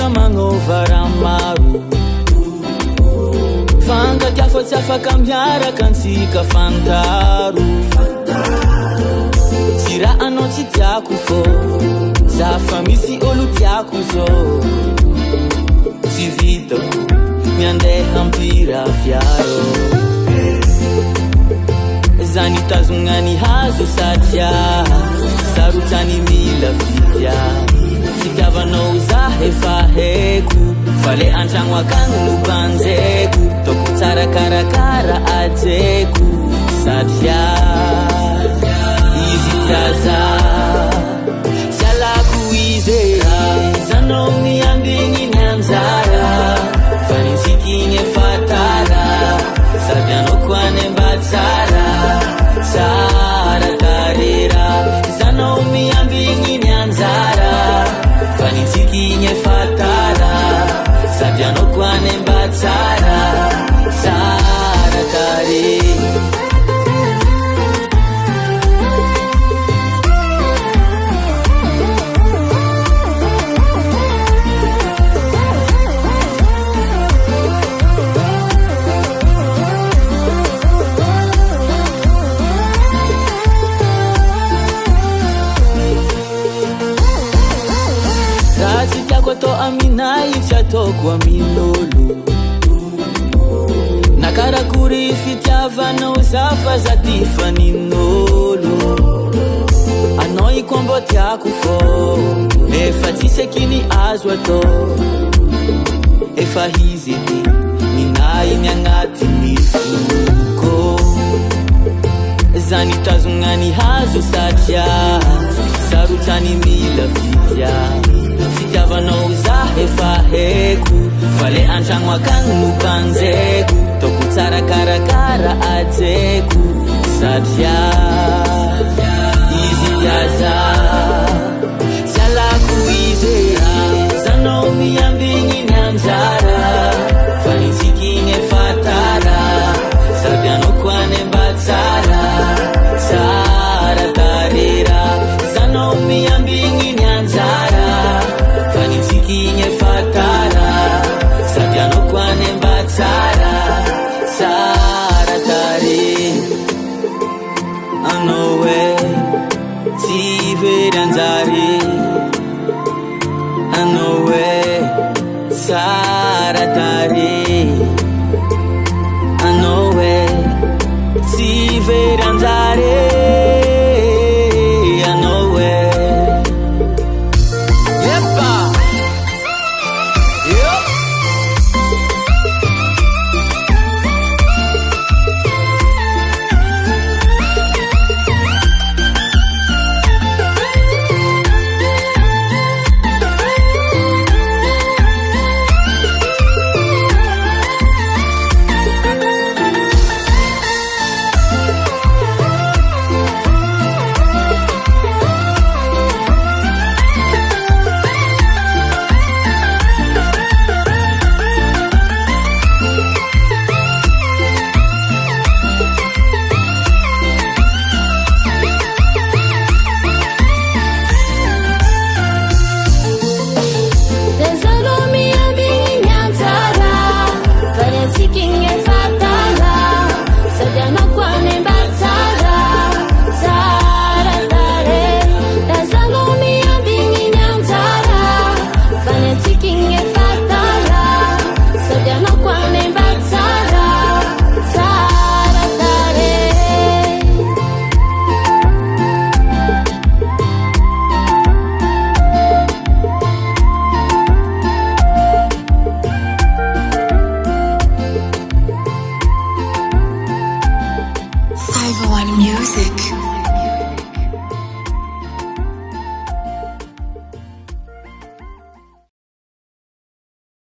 Miara manova ramaro Fantaky afa tsy afaka miaraka antsika fantaro Tsy raha anao tsy tiako fô Za fa misy olo tiako zao Tsy vitako miandeha ampira fiaro Za nitazogna ny hazo satria Sarotany mila fitya Fitiavanao za efa haiko Fa le antragno akagny no banjeko Toko tsara karakara ajeko Satria izy tiaza Tsy alako izy Zanao miambigny ny anjara Fa nitsikiny efa tara Sady anao koa ny mba tsara Tsara karera Zanao miambigny ny anjara Fa nitsikiny efa tara Sady anao koa ny mba tsara Tsara karera Koto aminay tsy ataoko amin'olo Nakarakory fitiavanao za fa za ty fanin'olo Anao i koa mbô tiako fô Efa tsisy akiny azo atao Efa izy edy Ninay ny agnatin'ny foko Za nitazogna ny hazo satria Sarotany mila fitya Fitiavanao za efa haiko Fa le antragno akagny no banjeko Toko tsara karakara ajeko Satria izy tiaza